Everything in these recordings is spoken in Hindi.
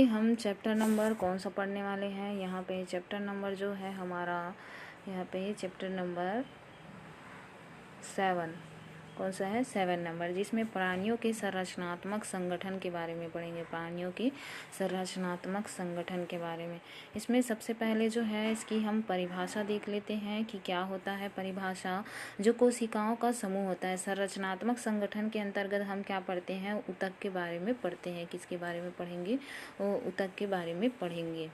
देखिए हम चैप्टर नंबर कौन सा पढ़ने वाले हैं। यहाँ पे चैप्टर नंबर जो है हमारा, यहाँ पे चैप्टर नंबर 7 कौन सा है, 7 नंबर, जिसमें प्राणियों के संरचनात्मक संगठन के बारे में पढ़ेंगे। प्राणियों की संरचनात्मक संगठन के बारे में इसमें सबसे पहले जो है इसकी हम परिभाषा देख लेते हैं कि क्या होता है। परिभाषा, जो कोशिकाओं का समूह होता है। संरचनात्मक संगठन के अंतर्गत हम क्या पढ़ते हैं, ऊतक के बारे में पढ़ते हैं। किसके बारे में पढ़ेंगे, वो ऊतक के बारे में पढ़ेंगे।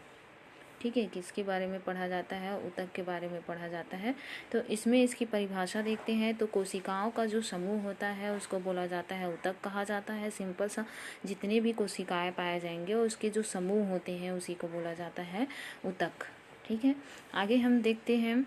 ठीक है, किसके बारे में पढ़ा जाता है, ऊतक के बारे में पढ़ा जाता है। तो इसमें इसकी परिभाषा देखते हैं तो कोशिकाओं का जो समूह होता है उसको बोला जाता है ऊतक कहा जाता है। सिंपल सा, जितने भी कोशिकाएं पाए जाएंगे उसके जो समूह होते हैं उसी को बोला जाता है ऊतक। ठीक है, आगे हम देखते हैं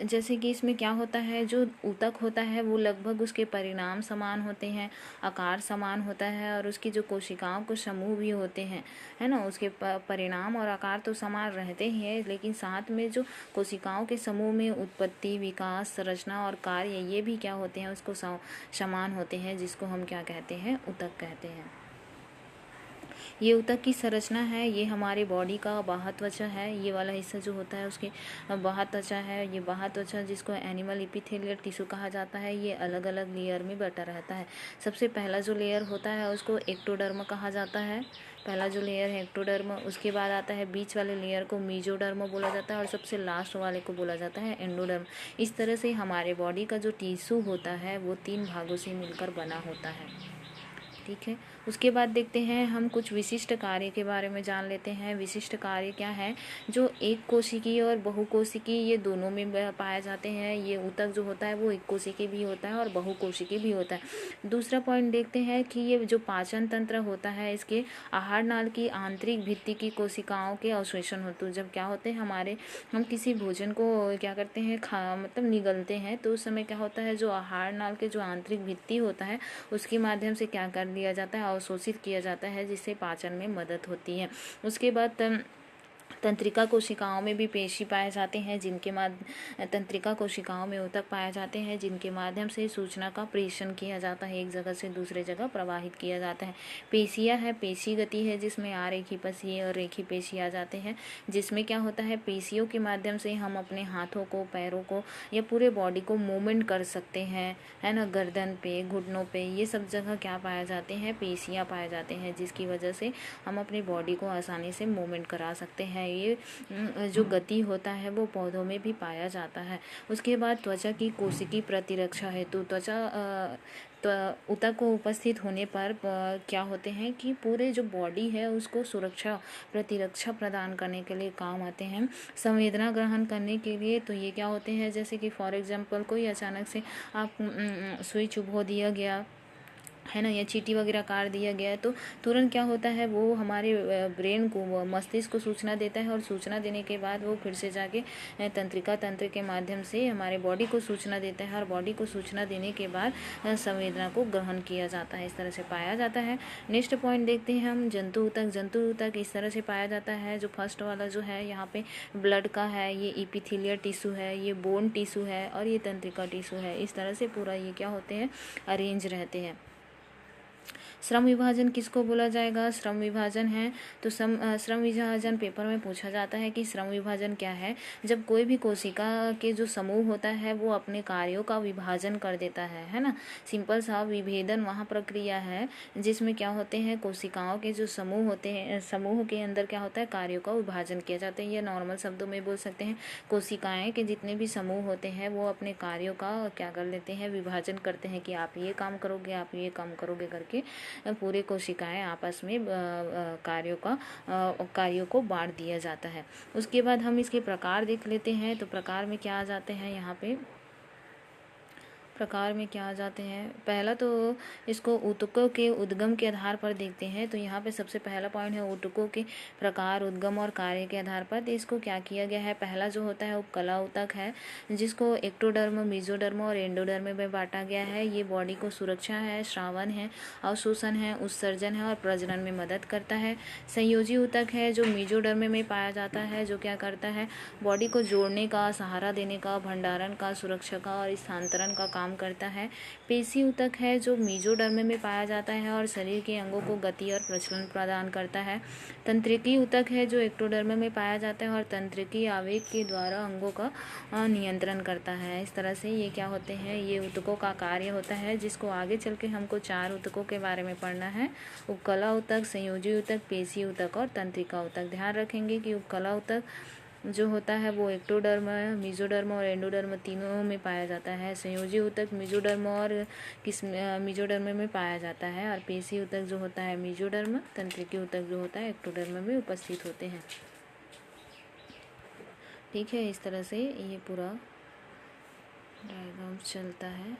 जैसे कि इसमें क्या होता है, जो ऊतक होता है वो लगभग उसके परिणाम समान होते हैं, आकार समान होता है, और उसकी जो कोशिकाओं के समूह भी होते हैं, है ना, उसके परिणाम और आकार तो समान रहते ही है, लेकिन साथ में जो कोशिकाओं के समूह में उत्पत्ति, विकास, संरचना और कार्य ये भी क्या होते हैं, उसको समान होते हैं, जिसको हम क्या कहते हैं, ऊतक कहते हैं। ये ऊतक की संरचना है, ये हमारे बॉडी का बाह्य त्वचा है। ये वाला हिस्सा जो होता है उसके बाह्य त्वचा है। ये बाह्य त्वचा जिसको एनिमल एपिथेलियल टिश्यू कहा जाता है, ये अलग अलग लेयर में बटा रहता है। सबसे पहला जो लेयर होता है उसको एक्टोडर्म कहा जाता है। पहला जो लेयर है एक्टोडर्म, उसके बाद आता है बीच वाले लेयर को मीजोडर्म बोला जाता है, और सबसे लास्ट वाले को बोला जाता है एंडोडर्म। इस तरह से हमारे बॉडी का जो टिश्यू होता है वो 3 भागों से मिलकर बना होता है। ठीक है, उसके बाद देखते हैं हम कुछ विशिष्ट कार्य के बारे में जान लेते हैं। विशिष्ट कार्य क्या है, जो एक कोशिकीय और बहुकोशिकीय ये दोनों में पाए जाते हैं। ये ऊतक जो होता है वो एक कोशिकीय भी होता है और बहुकोशिकीय भी होता है। दूसरा पॉइंट देखते हैं कि ये जो पाचन तंत्र होता है, इसके आहार नाल की आंतरिक भित्ति की कोशिकाओं के अवशोषण होते हैं। जब क्या होते हैं हमारे, हम किसी भोजन को क्या करते हैं, मतलब निगलते हैं, तो उस समय क्या होता है, जो आहार नाल के जो आंतरिक भित्ति होता है उसके माध्यम से क्या कर लिया जाता है, अवशोषित किया जाता है, जिससे पाचन में मदद होती है। उसके बाद तंत्रिका कोशिकाओं में भी पेशी पाए जाते हैं, जिनके तंत्रिका कोशिकाओं में ऊतक पाए जाते हैं, जिनके माध्यम से सूचना का प्रेषण किया जाता है, एक जगह से दूसरे जगह प्रवाहित किया जाता है। पेशियां है, पेशी गति है, जिसमें आरेखी पेशी और रेखी पेशी आ जाते हैं, जिसमें क्या होता है, पेशियों के माध्यम से हम अपने हाथों को, पैरों को या पूरे बॉडी को मूवमेंट कर सकते हैं, है ना। गर्दन पे, घुटनों पे, ये सब जगह क्या पाए जाते हैं, पेशियां पाए जाते हैं, जिसकी वजह से हम अपनी बॉडी को आसानी से मूवमेंट करा सकते हैं। ये जो गति होता है वो पौधों में भी पाया जाता है। उसके बाद त्वचा की कोशिकीय प्रतिरक्षा है, तो ऊतक को उपस्थित होने पर क्या होते हैं कि पूरे जो बॉडी है उसको सुरक्षा, प्रतिरक्षा प्रदान करने के लिए काम आते हैं। संवेदना ग्रहण करने के लिए, तो ये क्या होते हैं, जैसे कि फॉर एग्जांपल कोई अचानक से आप सुई चुभो दिया गया है ना, या चींटी वगैरह काट दिया गया है, तो तुरंत क्या होता है, वो हमारे ब्रेन को, मस्तिष्क को सूचना देता है, और सूचना देने के बाद वो फिर से जाके तंत्रिका तंत्र के माध्यम से हमारे बॉडी को सूचना देता है, और बॉडी को सूचना देने के बाद संवेदना को ग्रहण किया जाता है। इस तरह से पाया जाता है। नेक्स्ट पॉइंट देखते हैं हम, जंतु ऊतक। जंतु ऊतक इस तरह से पाया जाता है, जो फर्स्ट वाला जो है यहाँ पे ब्लड का है, ये इपिथेलियल टिश्यू है, ये बोन टिश्यू है, और ये तंत्रिका टिश्यू है। इस तरह से पूरा ये क्या होते हैं, अरेंज रहते हैं। श्रम विभाजन किसको बोला जाएगा, श्रम विभाजन है तो श्रम विभाजन पेपर में पूछा जाता है कि श्रम विभाजन क्या है। जब कोई भी कोशिका के जो समूह होता है वो अपने कार्यों का विभाजन कर देता है ना। सिंपल सा विभेदन वहाँ प्रक्रिया है जिसमें क्या होते हैं, कोशिकाओं के जो समूह होते हैं, समूह के अंदर क्या होता है, कार्यों का विभाजन किया जाता है। या नॉर्मल शब्दों में बोल सकते हैं, कोशिकाएं के जितने भी समूह होते हैं वो अपने कार्यों का क्या कर लेते हैं, विभाजन करते हैं कि आप ये काम करोगे, आप ये काम करोगे करके पूरे कोशिकाएं आपस में कार्यों को बांट दिया जाता है। उसके बाद हम इसके प्रकार देख लेते हैं। तो प्रकार में क्या आ जाते हैं, यहाँ पे प्रकार में क्या आ जाते हैं। पहला तो इसको ऊतकों के उद्गम के आधार पर देखते हैं। तो यहाँ पे सबसे पहला पॉइंट है ऊतकों के प्रकार, उद्गम और कार्य के आधार पर। तो इसको क्या किया गया है, पहला जो होता है उपकला ऊतक है, जिसको एक्टोडर्म, मेसोडर्म और एंडोडर्म में बांटा गया है। ये बॉडी को सुरक्षा है, श्रावण है, अवशोषण है, उत्सर्जन है और प्रजनन में मदद करता है। संयोजी ऊतक है जो मेसोडर्म में पाया जाता है, जो क्या करता है, बॉडी को जोड़ने का, सहारा देने का, भंडारण का, सुरक्षा का और स्थानांतरण का काम काम करता है। पेशी ऊतक है जो मेसोडर्म में पाया जाता है और शरीर के अंगों को गति और प्रचलन प्रदान करता है। तंत्रिकी ऊतक है जो एक्टोडर्म में पाया जाता है और तंत्रिकी आवेग के द्वारा अंगों का नियंत्रण करता है। इस तरह से ये क्या होते हैं, ये ऊतकों का कार्य होता है, जिसको आगे चल के हमको 4 ऊतकों के बारे में पढ़ना है। उपकला ऊतक, संयोजी ऊतक, पेशी ऊतक और तंत्रिका ऊतक। ध्यान रखेंगे कि उपकला ऊतक जो होता है वो एक्टोडर्म, मेसोडर्म और एंडोडर्म तीनों में पाया जाता है। संयोजी ऊतक मेसोडर्म और मेसोडर्म में पाया जाता है और पेशी ऊतक जो होता है मेसोडर्म, तंत्रिकी ऊतक जो होता है एक्टोडर्म में उपस्थित होते हैं। ठीक है, इस तरह से ये पूरा डायग्राम चलता है।